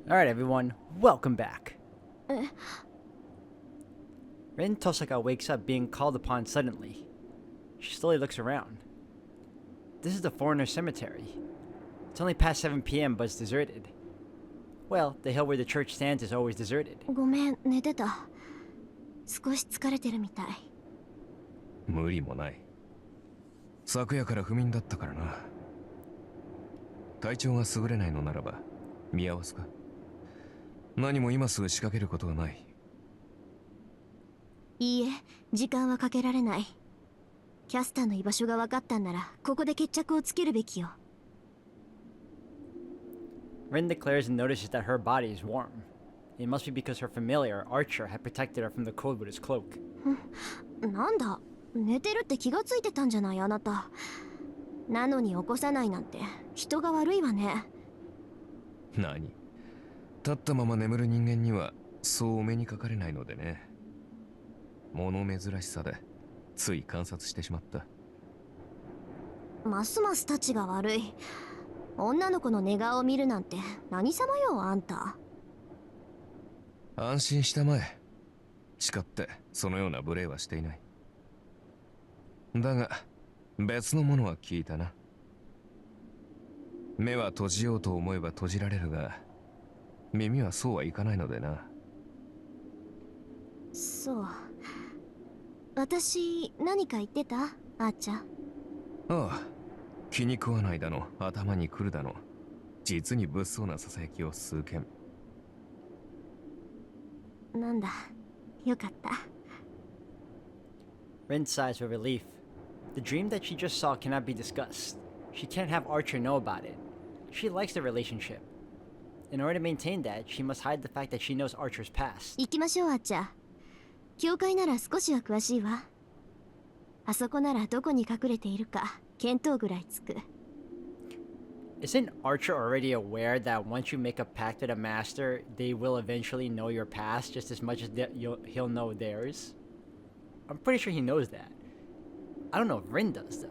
Alright everyone, welcome back. Rin Tosaka wakes up being called upon suddenly. She slowly looks around. This is the foreigner cemetery. It's only past 7 p.m. but it's deserted. Well, the hill where the church stands is always deserted. ごめん、寝てた。少し疲れてるみたい。無理もない。昨夜から不眠だったからな。体調が優れないのならば見合わすか。何も今すぐ仕掛けることはない。いいえ、時間はかけられない。キャスターの居場所が分かったんなら、ここで決着をつけるべきよ。Rin declares and notices that her body is warm. It must be because her familiar, Archer, had protected her from the cold with his cloak. なんだ、寝てるって気がついてたんじゃないあなた。なのに起こさないなんて、人が悪いわね。何？立ったまま眠る人間にはそうお目にかかれないのでね。物珍しさでつい観察してしまった。ますますたちが悪い。女の子の寝顔を見るなんて何様よあんた。安心したまえ。誓ってそのような無礼はしていない。だが別のものは聞いたな。目は閉じようと思えば閉じられるが、耳はそうはいかないのでな。そう。私何か言ってたあーちゃん。ああ、気に食わないだの、頭にくるだの、実に物騒なささやきを数件。なんだ、よかった。Rin sighs with relief. The dream that she just saw cannot be discussed. She can't have Archer know about it. She likes the relationship. In order to maintain that, she must hide the fact that she knows Archer's past. 行きましょうあーちゃん。教会なら少しは詳しいわ。あそこならどこに隠れているか見当ぐらいつく。Isn't Archer already aware that once you make a pact with a master, they will eventually know your past just as much as he'll know theirs? I'm pretty sure he knows that. I don't know if Rin does, though.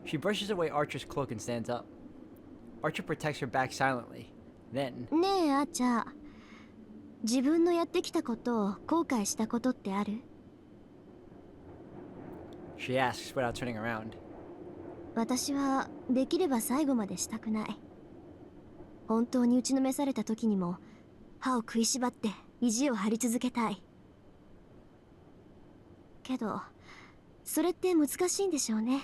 She brushes away Archer's cloak and stands up. Archer protects her back silently. Then... ねえあーちゃん。自分のやってきたことを後悔したことってある？ She asks without turning around. 私はできれば最後までしたくない。本当に打ちのめされた時にも歯を食いしばって意地を張り続けたい。けどそれって難しいんでしょうね。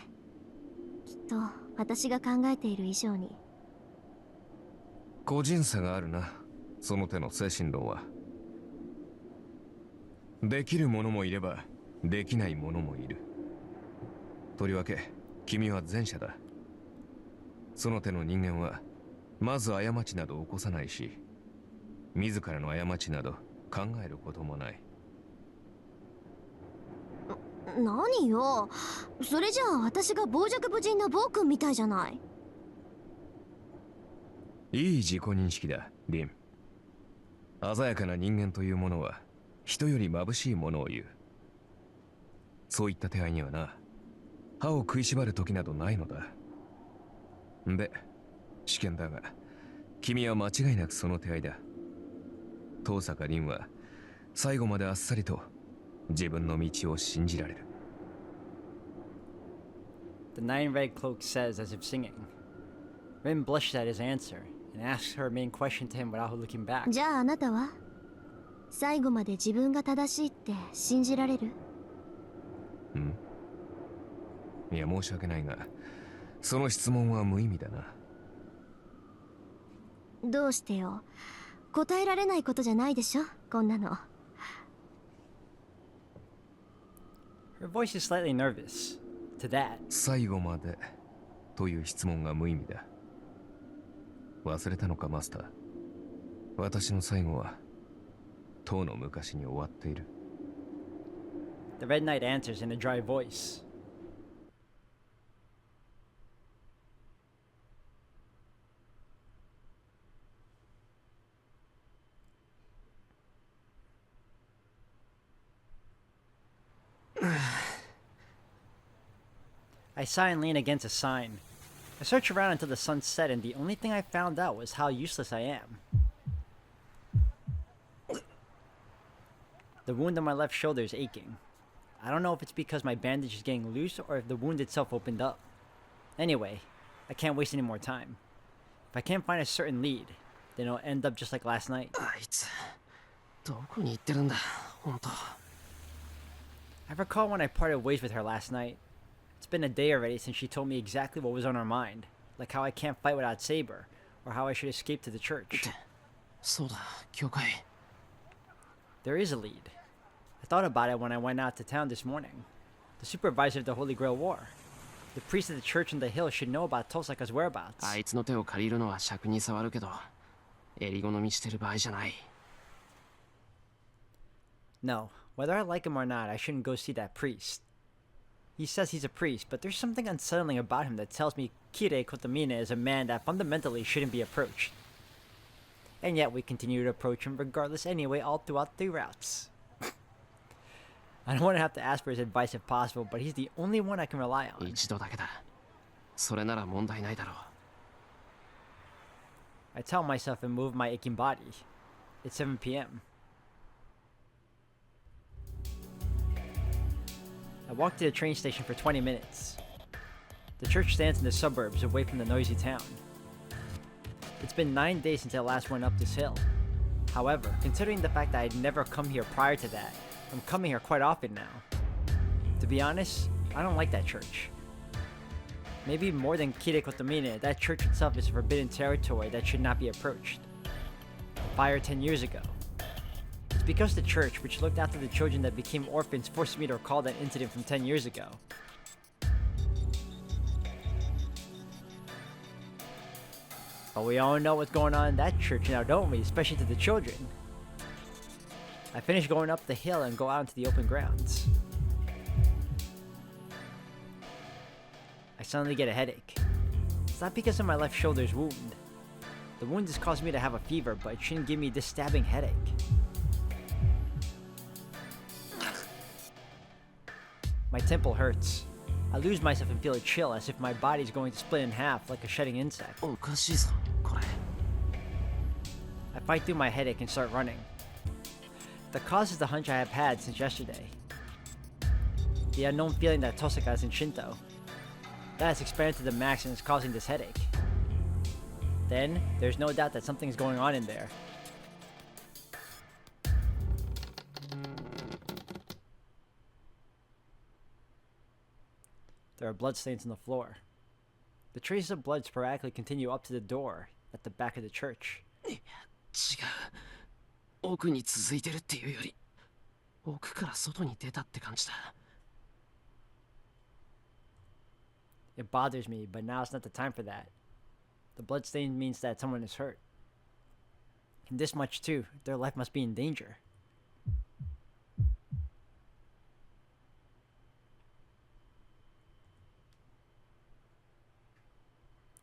きっと私が考えている以上に。個人差があるな、その手の精神論は。できる者もいればできない者もいる。とりわけ君は前者だ。その手の人間はまず過ちなど起こさないし、自らの過ちなど考えることもない。何よ、それじゃあ私が傍若無人な暴君みたいじゃない。いい自己認識だ、リン。鮮やかな人間というものは人より眩しいものを言う。そういった手合いにはな、歯を食いしばる時などないのだ。で、試験だが、君は間違いなくその手合いだ。遠坂凛は最後まであっさりと自分の道を信じられる。The nine red cloak says as if singing. Rin blushes at his answer and asks her main question to him without looking back. じゃああなたは最後まで自分が正しいって信じられる？いや申し訳ないが、その質問は無意味だな。どうしてよ。答えられないことじゃないでしょこんなの。Her voice is slightly nervous. To that, 最後までという質問が無意味だ。忘れたのかマスター。私の最後はとうの昔に終わっている。 the Red Knight answers in a dry voice. I sigh and lean against a sign. I search around until the sun set and the only thing I found out was how useless I am. The wound on my left shoulder is aching. I don't know if it's because my bandage is getting loose or if the wound itself opened up. Anyway, I can't waste any more time. If I can't find a certain lead, then it'll end up just like last night. あいつどこに行ってるんだ本当。 I recall when I parted ways with her last night. It's been a day already since she told me exactly what was on her mind, like how I can't fight without Saber, or how I should escape to the church. そうだ教会。 There is a lead. I thought about it when I went out to town this morning. The supervisor of the Holy Grail War. The priest of the church on the hill should know about Tosaka's whereabouts. あいつの手を借りるのは尺に触るけど、襟好みしてる場合じゃない。 No, whether I like him or not, I shouldn't go see that priest. He says he's a priest, but there's something unsettling about him that tells me Kirei Kotomine is a man that fundamentally shouldn't be approached. And yet we continue to approach him regardless anyway all throughout the routes. I don't want to have to ask for his advice if possible, but he's the only one I can rely on. 一度だけだ。それなら問題ないだろう。 I tell myself and move my aching body. It's 7 p.m. I walk to the train station for 20 minutes. The church stands in the suburbs away from the noisy town. It's been 9 days since I last went up this hill. However, considering the fact that I'd never come here prior to that, I'm coming here quite often now. To be honest, I don't like that church. Maybe more than Kirei Kotomine, that church itself is forbidden territory that should not be approached. Fire 10 years ago. It's because the church, which looked after the children that became orphans, forced me to recall that incident from 10 years ago. But we all know what's going on in that church now, don't we? Especially to the children. I finish going up the hill and go out into the open grounds. I suddenly get a headache. It's not because of my left shoulder's wound. The wound has caused me to have a fever, but it shouldn't give me this stabbing headache. My temple hurts. I lose myself and feel a chill as if my body's going to split in half like a shedding insect. おかしいぞこれ。 I fight through my headache and start running. The cause is the hunch I have had since yesterday. The unknown feeling that Tosaka is in Shinto. That has expanded to the max and is causing this headache. Then, there's no doubt that something's going on in there. There are bloodstains on the floor. The traces of blood sporadically continue up to the door at the back of the church. 違う。奥に続いてるっていうより、奥から外に出たって感じだ。 It bothers me, but now it's not the time for that. The bloodstain means that someone is hurt. And this much too, their life must be in danger.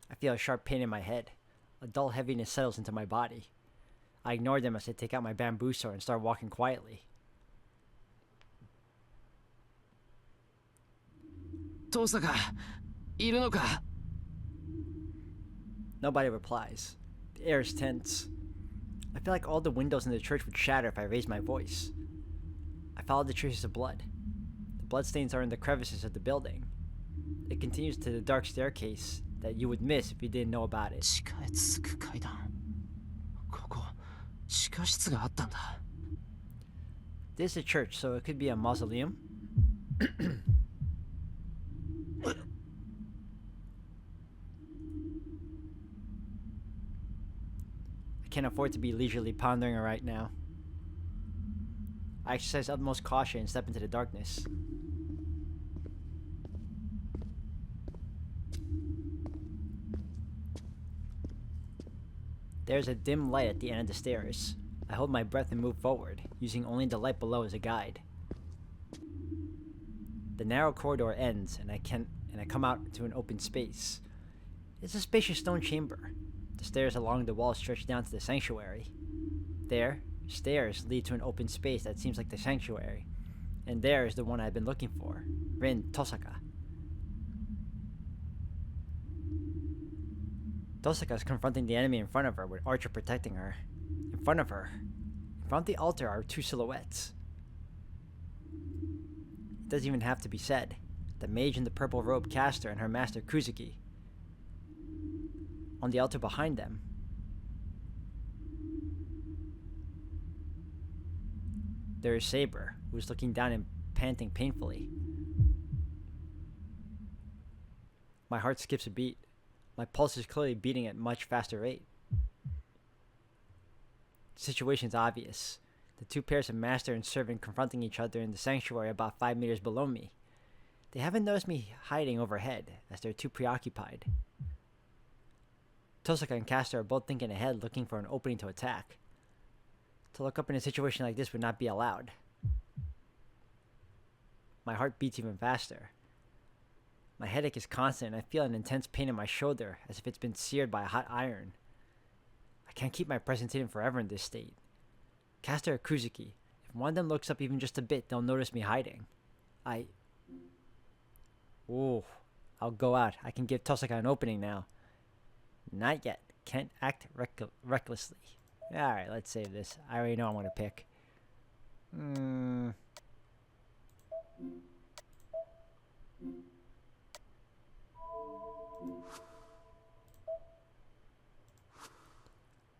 I feel a sharp pain in my head. A dull heaviness settles into my body. I ignore them as I take out my bamboo sword and start walking quietly. 遠坂いるのか？ Nobody replies. The air is tense. I feel like all the windows in the church would shatter if I raised my voice. I follow the traces of blood. The bloodstains are in the crevices of the building. It continues to the dark staircase that you would miss if you didn't know about it. 地下へ続く階段。ここ地下室があったんだ。 This is a church, so it could be a mausoleum. I can't afford to be leisurely pondering it right now. I exercise utmost caution and step into the darkness. There's a dim light at the end of the stairs. I hold my breath and move forward, using only the light below as a guide. The narrow corridor ends, and I come out to an open space. It's a spacious stone chamber. The stairs along the wall stretch down to the sanctuary. There, stairs lead to an open space that seems like the sanctuary. And there is the one I've been looking for, Rin Tosaka. Tosaka is confronting the enemy in front of her, with Archer protecting her. In front of the altar are two silhouettes. doesn't even have to be said. The mage in the purple robe caster and her master Kuzuki. On the altar behind them, there is Saber, who is looking down and panting painfully. My heart skips a beat. My pulse is clearly beating at much faster rate. The situation's obvious. The two pairs of master and servant confronting each other in the sanctuary about 5 meters below me. They haven't noticed me hiding overhead, as they're too preoccupied. Tosaka and Caster are both thinking ahead, looking for an opening to attack. To look up in a situation like this would not be allowed. My heart beats even faster. My headache is constant, and I feel an intense pain in my shoulder, as if it's been seared by a hot iron. I can't keep my presence hidden forever in this state. Caster or Kuzuki, if one of them looks up even just a bit, they'll notice me hiding. Ooh, I'll go out. I can give Tosaka an opening now. Not yet. Can't act recklessly. Alright, let's save this. I already know I want to pick.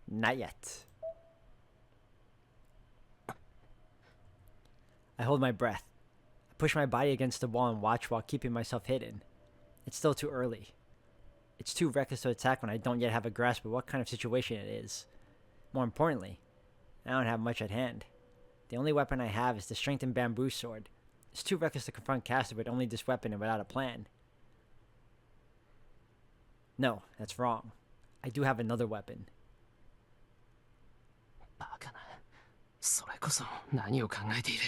Not yet. I hold my breath. I push my body against the wall and watch while keeping myself hidden. It's still too early. It's too reckless to attack when I don't yet have a grasp of what kind of situation it is. More importantly, I don't have much at hand. The only weapon I have is the strengthened bamboo sword. It's too reckless to confront Caster with only this weapon and without a plan. No, that's wrong. I do have another weapon. バカな。それこそ何を考えている。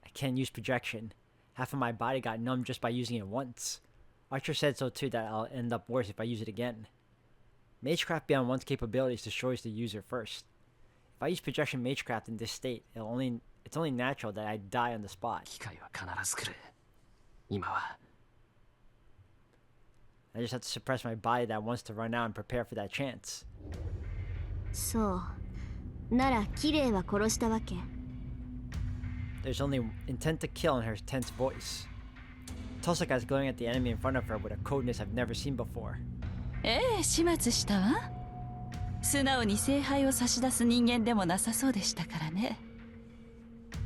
I can't use projection. Half of my body got numb just by using it once. Archer said so too, that I'll end up worse if I use it again. Magecraft beyond one's capabilities destroys the user first. If I use projection magecraft in this state, it's only natural that I die on the spot. 機会は必ず来る。今は。 I just have to suppress my body that wants to run out and prepare for that chance. そう。なら、綺麗は殺したわけ。There's only intent to kill in her tense voice. Tosaka is glaring at the enemy in front of her with a coldness I've never seen before. ええ、始末したわ。素直に聖杯を差し出す人間でもなさそうでしたからね。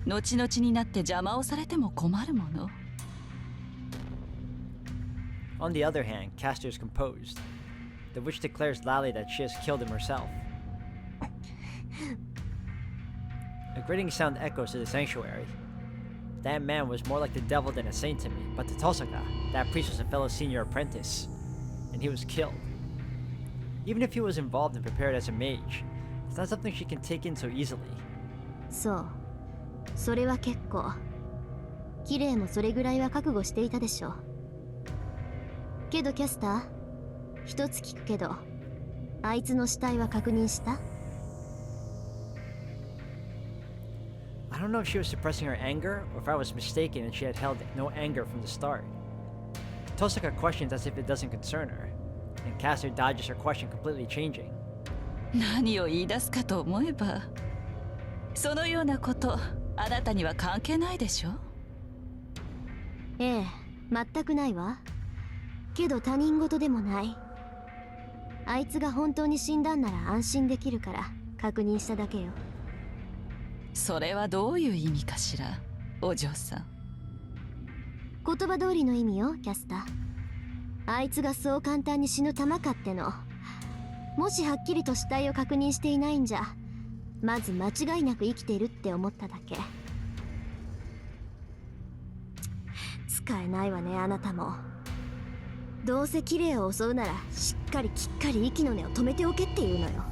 後々になって邪魔をされても困るもの。On the other hand, Caster is composed. The witch declares loudly that she has killed him herself. A grating sound echoes to the sanctuary. That man was more like the devil than a saint to me, but to Tosaka, that priest was a fellow senior apprentice, and he was killed. Even if he was involved and prepared as a mage, it's not something she can take in so easily. そう。それは結構。綺麗もそれぐらいは覚悟していたでしょう。けどキャスター、一つ聞くけど、あいつの死体は確認した？ I don't know if she was suppressing her anger, or if I was mistaken and she had held no anger from the start. Tosaka questions as if it doesn't concern her, and Caster dodges her question, completely changing. 何を言い出すかと思えば、そのようなこと、あなたには関係ないでしょ？ええ、全くないわ。けど他人事でもない。あいつが本当に死んだんなら安心できるから確認しただけよ。それはどういう意味かしら、お嬢さん。言葉通りの意味よ、キャスター。あいつがそう簡単に死ぬ玉かっての。もしはっきりと死体を確認していないんじゃ、まず間違いなく生きているって思っただけ。使えないわね、あなたも。どうせ綺麗を襲うならしっかりきっかり息の根を止めておけっていうのよ。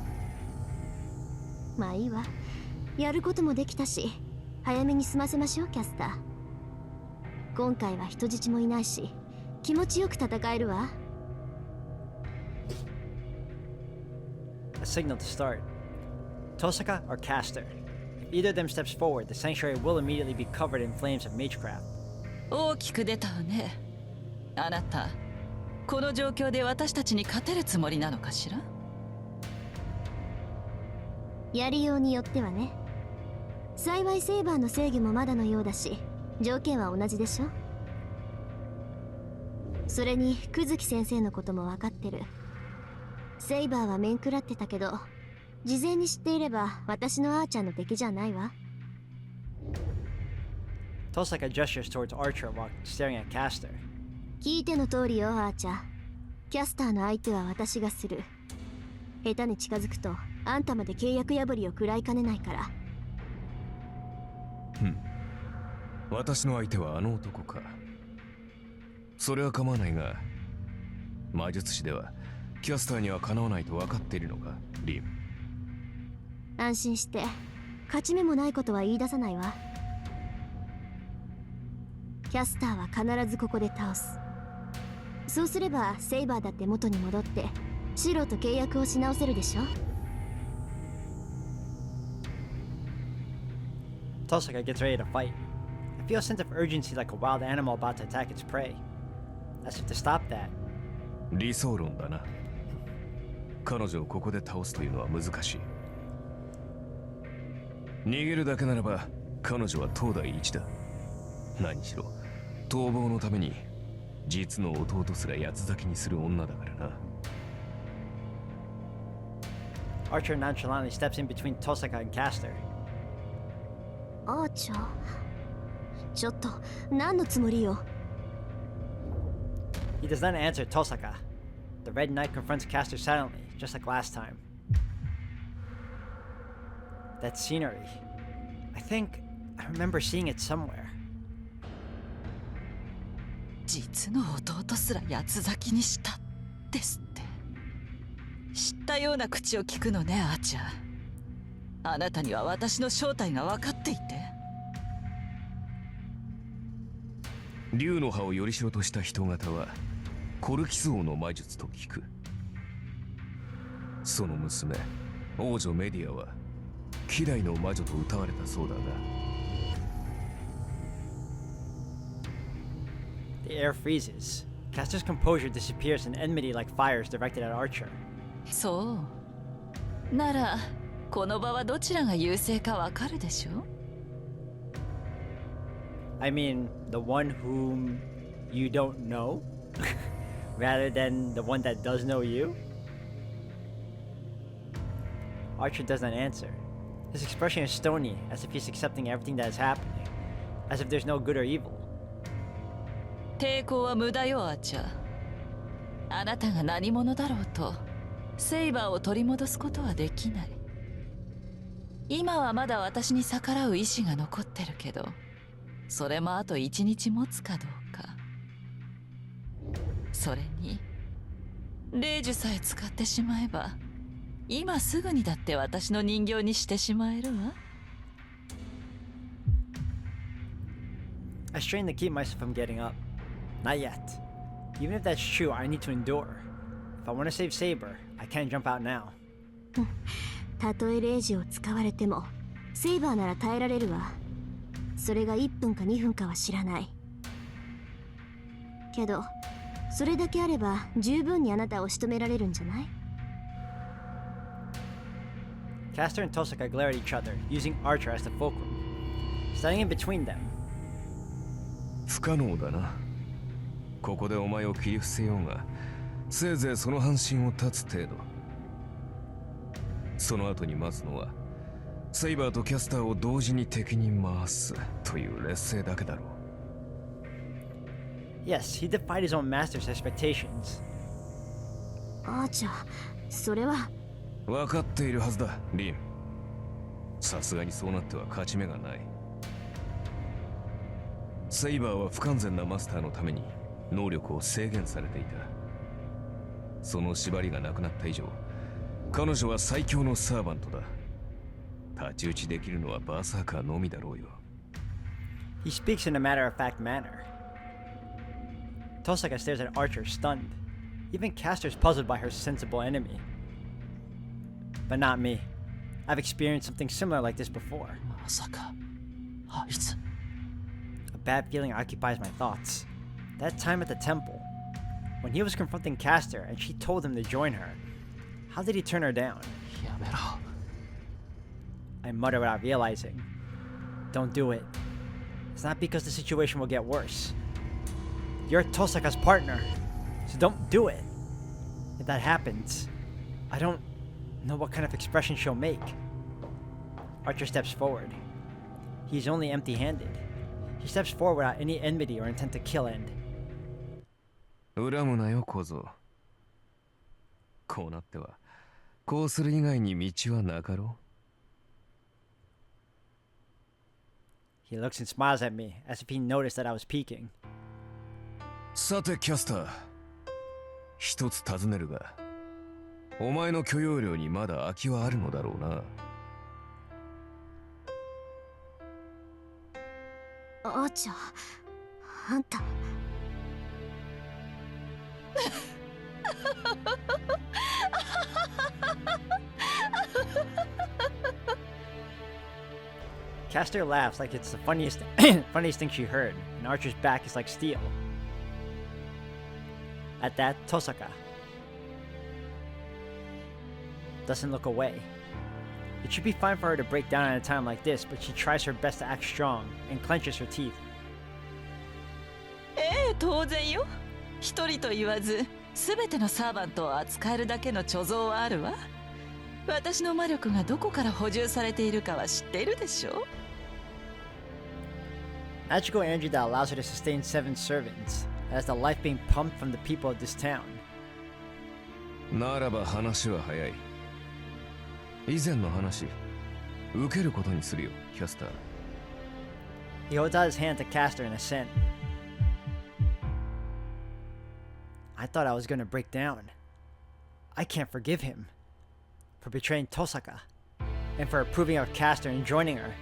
まあいいわ。やることもできたし、早めに済ませましょう、キャスター。今回は人質もいないし、気持ちよく戦えるわ。A signal to start. Tosaka or Caster. If either of them steps forward, the sanctuary will immediately be covered in flames of magecraft. 大きく出たわね。あなた、この状況で私たちに勝てるつもりなのかしら？やりようによってはね。幸いセイバーの制御もまだのようだし、条件は同じでしょ。それに久月先生のことも分かってる。セイバーは面食らってたけど、事前に知っていれば私のあーちゃんの敵じゃないわ。Tosaka gestures towards Archer while staring at Caster. 聞いての通りよ、あーちゃん。キャスターの相手は私がする。下手に近づくとあんたまで契約破りを食らいかねないから。私の相手はあの男か。それは構わないが、魔術師ではキャスターにはかなわないと分かっているのか、リン。安心して、勝ち目もないことは言い出さないわ。キャスターは必ずここで倒す。そうすればセイバーだって元に戻ってシロと契約をし直せるでしょ。Tosaka gets ready to fight. I feel a sense of urgency like a wild animal about to attack its prey. As if to stop that. 理想論だな。彼女をここで倒すというのは難しい。逃げるだけならば彼女は当代一だ。何しろ逃亡のために実の弟すら八つ咲きにする女だからな。Archer nonchalantly steps in between Tosaka and Caster. あーちゃん、ちょっと何のつもりよ。He does not answer Tosaka. The Red Knight confronts Caster silently, just like last time. That scenery. I think I remember seeing it somewhere. 実の弟すら八つ咲きにしたですって。知ったような口を聞くのね、あーちゃん。あなたには私の正体が分かっていて。竜の葉をよりしろとした人型はコルキス王の魔術と聞く。その娘王女メディアは希代の魔女と謳われたそうだが。The air freezes. Caster's composure disappears and enmity like fire is directed at Archer. そうならこの場はどちらが優勢かわかるでしょ。 I mean, the one whom you don't know? Rather than the one that does know you? Archer does not answer. His expression is stony, as if he's accepting everything that is happening, as if there's no good or evil. 抵抗は無駄よ、アーチャー。あなたが何者だろうとセイバーを取り戻すことはできない。今はまだ私に逆らう意志が残ってるけど、それもあと1日持つかどうか。それに霊樹さえ使ってしまえば今すぐにだって私の人形にしてしまえるわ。 I strain to keep myself from getting up. Not yet. Even if that's true, I need to endure. If I want to save Saber, I can't jump out now. たとえ霊樹を使われてもセイバーなら耐えられるわ。それが1分か2分かは知らない。けどそれだけあれば十分にあなたを仕留められるんじゃない？ Caster and Tosaka glare at each other, using Archer as the fulcrum. Standing in between them. 不可能だな。ここでお前を切り伏せようがせいぜいその半身を断つ程度。その後に待つのはセイバーとキャスターを同時に敵に回すという劣勢だけだろう。 Yes, he defied his own master's expectations. あーちゃん、それは。分かっているはずだ、リン。さすがにそうなっては勝ち目がない。セイバーは不完全なマスターのために能力を制限されていた。その縛りがなくなった以上、彼女は最強のサーバントだ。太刀打ちできるのはバーサーカーのみだろうよ。 He speaks in a matter-of-fact manner. Tosaka stares at Archer, stunned. Even Caster's puzzled by her sensible enemy. But not me. I've experienced something similar like this before. まさかあいつ。 A bad feeling occupies my thoughts. That time at the temple, when he was confronting Caster and she told him to join her, how did he turn her down? やめろ。 I mutter without realizing. Don't do it. it's not because the situation will get worse. You're Tosaka's partner, so don't do it. If that happens, I don't know what kind of expression she'll make. Archer steps forward. He's only empty-handed. He steps forward without any enmity or intent to kill and... 恨むなよ小僧。こうなってはこうする以外に道はなかろう。 He looks and smiles at me, as if he noticed that I was peeking. さてキャスター、一つ尋ねるが、お前の許容量にまだ空きはあるのだろうな。アーチャー、あんた。Castor laughs like it's the funniest thing she heard, and Archer's back is like steel. At that, Tosaka doesn't look away. It should be fine for her to break down at a time like this, but she tries her best to act strong and clenches her teeth. 当然よ。一人と言わず、すべてのサーバントを扱えるだけの貯蔵はあるわ。私の魔力がどこから補充されているかは知っているでしょ。Magical energy that allows her to sustain 7 servants, has the life being pumped from the people of this town. ならば話は早い。以前の話、受けることにするよ、キャスター。He holds out his hand to Castor in assent. I thought I was gonna break down. I can't forgive him for betraying Tosaka and for approving of Castor and joining her.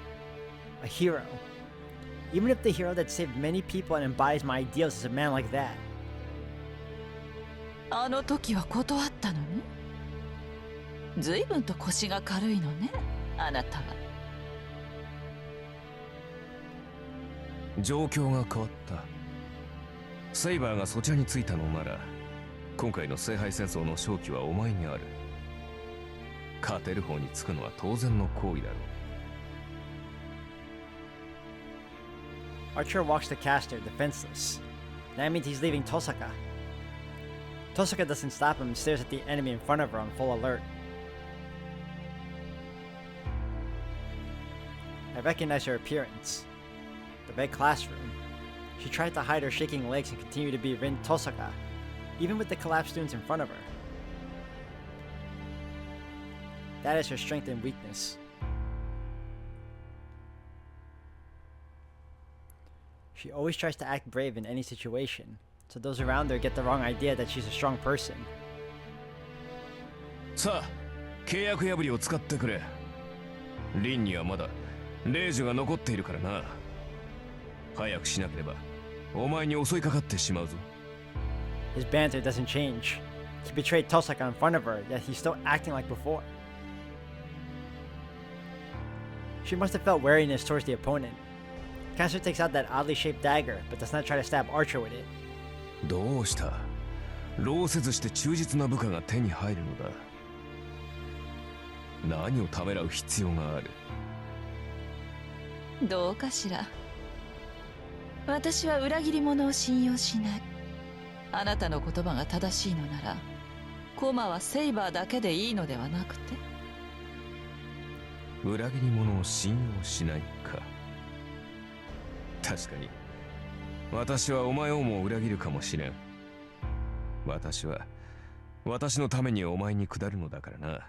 A hero. Even if the hero that saved many people and embodies my ideals is a man like that. あの時は断ったのに。随分と腰が軽いのね、あなたは。状況が変わった。セイバーがそちらについたのなら、今回の聖杯戦争の勝機はお前にある。勝てる方につくのは当然の行為だろう。Archer walks to Castor, defenseless. That means he's leaving Tosaka. Tosaka doesn't stop him and stares at the enemy in front of her on full alert. I recognize her appearance. The red classroom. She tried to hide her shaking legs and continue to be Rin Tosaka, even with the collapsed students in front of her. That is her strength and weakness. She always tries to act brave in any situation, so those around her get the wrong idea that she's a strong person. さあ、契約破りを使ってくれ。リンにはまだ霊樹が残っているからな。早くしなければお前に襲いかかってしまうぞ。His banter doesn't change. He betrayed Tosaka in front of her, yet he's still acting like before. She must have felt wariness towards the opponent. Castor takes out that oddly shaped dagger, but does not try to stab Archer with it. どうした？労せずして忠実な部下が手に入るのだ。何をためらう必要がある？どうかしら。私は裏切り者を信用しない。あなたの言葉が正しいのなら、コマはセイバーだけでいいのではなくて。裏切り者を信用しないか。確かに私はお前をも裏切るかもしれん。私は私のためにお前に下るのだからな。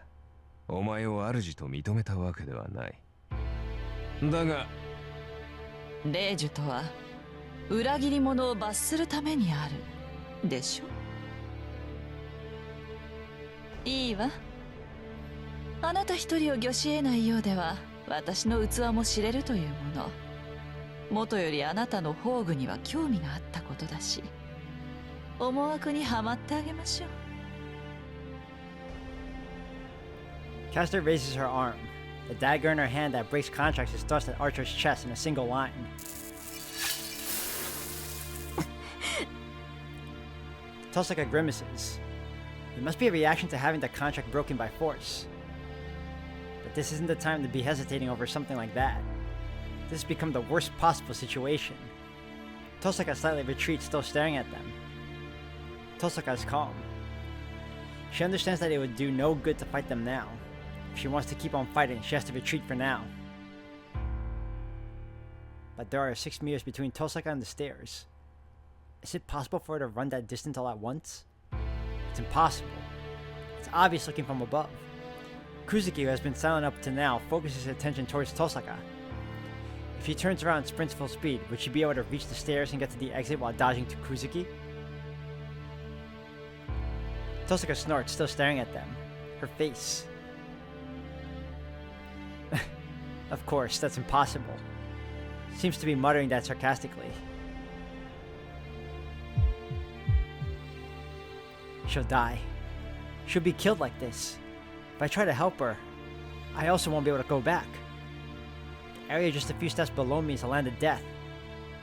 お前を主と認めたわけではない。だが霊樹とは裏切り者を罰するためにあるでしょ。いいわ。あなた一人を御し得ないようでは私の器も知れるというもの。もとよりあなたの宝具には興味があったことだし、思惑にはまってあげましょう。Castor raises her arm. The dagger in her hand that breaks contracts is thrust at Archer's chest in a single line. Tosaka grimaces. It must be a reaction to having the contract broken by force. But this isn't the time to be hesitating over something like that. This has become the worst possible situation. Tosaka slightly retreats, still staring at them. Tosaka is calm. She understands that it would do no good to fight them now. If she wants to keep on fighting, she has to retreat for now. But there are 6 meters between Tosaka and the stairs. Is it possible for her to run that distance all at once? It's impossible. It's obvious looking from above. Kuzuki, who has been silent up to now, focuses his attention towards Tosaka. If he turns around and sprints full speed, would she be able to reach the stairs and get to the exit while dodging to Kuzuki? Tosaka snorts, still staring at them. Her face. Of course, that's impossible. Seems to be muttering that sarcastically. She'll die. She'll be killed like this. If I try to help her, I also won't be able to go back. The area just a few steps below me is a land of death.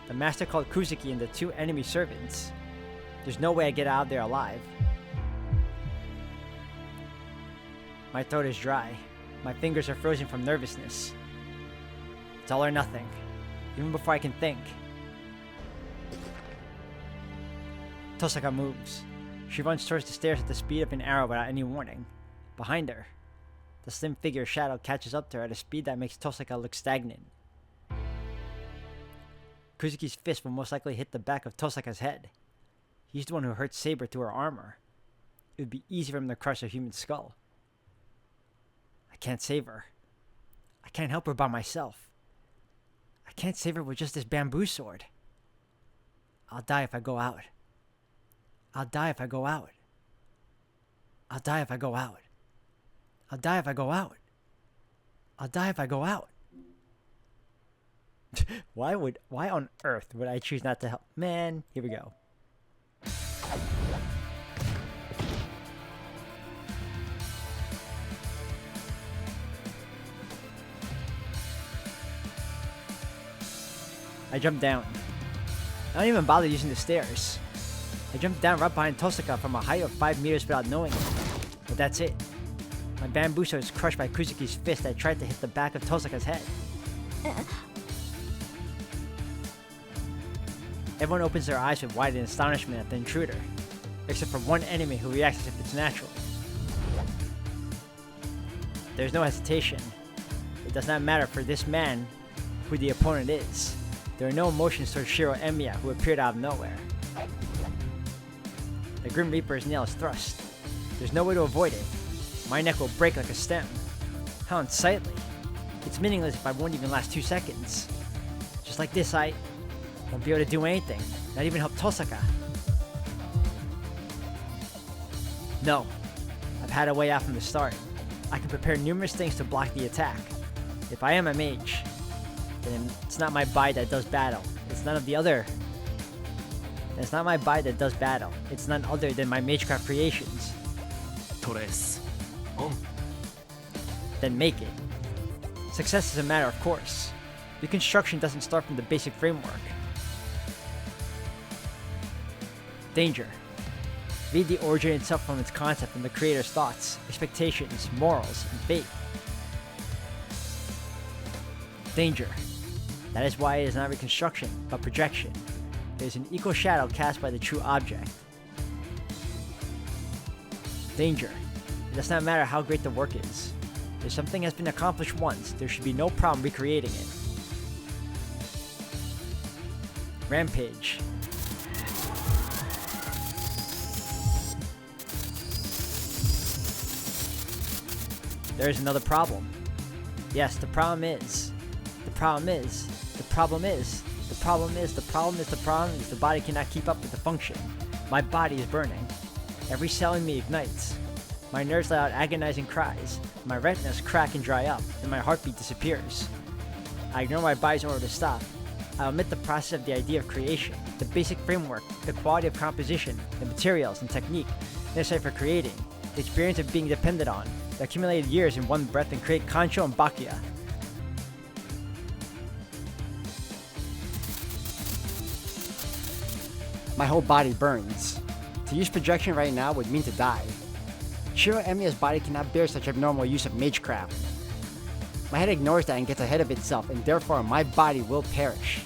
The master called Kuzuki and the 2 enemy servants. There's no way I get out of there alive. My throat is dry. My fingers are frozen from nervousness. It's all or nothing, even before I can think. Tosaka moves. She runs towards the stairs at the speed of an arrow without any warning. Behind her, the slim figure Shadow catches up to her at a speed that makes Tosaka look stagnant. Kuzuki's fist will most likely hit the back of Tosaka's head. He's the one who hurt Saber through her armor. It would be easy for him to crush a human skull. I can't save her. I can't help her by myself. I can't save her with just this bamboo sword. I'll die if I go out. I'll die if I go out. I'll die if I go out. I'll die if I go out. I'll die if I go out. Why on earth would I choose not to help? Man, here we go. I jump down. I don't even bother using the stairs. I jump down right behind Tosaka from a height of 5 meters without knowing it. But that's it. My bamboo sword is crushed by Kuzuki's fist that tried to hit the back of Tosaka's head. Everyone opens their eyes with wide astonishment at the intruder, except for one enemy who reacts as if it's natural. There's no hesitation. It does not matter for this man who the opponent is. There are no emotions towards Shiro Emiya, who appeared out of nowhere. The Grim Reaper's nail is thrust. There's no way to avoid it. My neck will break like a stem. How unsightly. It's meaningless if I won't even last 2 seconds. Just like this, I won't be able to do anything. Not even help Tosaka. No. I've had a way out from the start. I can prepare numerous things to block the attack. If I am a mage, then it's not my body that does battle. It's none of the other. It's not my body that does battle. It's none other than my magecraft creations. Torres. On. Then make it. Success is a matter of course. Reconstruction doesn't start from the basic framework. Danger. Read the origin itself from its concept and the creator's thoughts, expectations, morals, and fate. Danger. That is why it is not reconstruction, but projection. It is an equal shadow cast by the true object. Danger. It does not matter how great the work is. If something has been accomplished once, there should be no problem recreating it. Rampage. There is another problem. Yes, the problem is the body cannot keep up with the function. My body is burning. Every cell in me ignites. My nerves let out agonizing cries. My retinas crack and dry up, and my heartbeat disappears. I ignore my body's order to stop. I omit the process of the idea of creation, the basic framework, the quality of composition, the materials and technique necessary for creating, the experience of being depended on, the accumulated years in one breath, and create Kancho and Bakuya. My whole body burns. To use projection right now would mean to die. Shiro Emiya's body cannot bear such abnormal use of magecraft. My head ignores that and gets ahead of itself, and therefore my body will perish.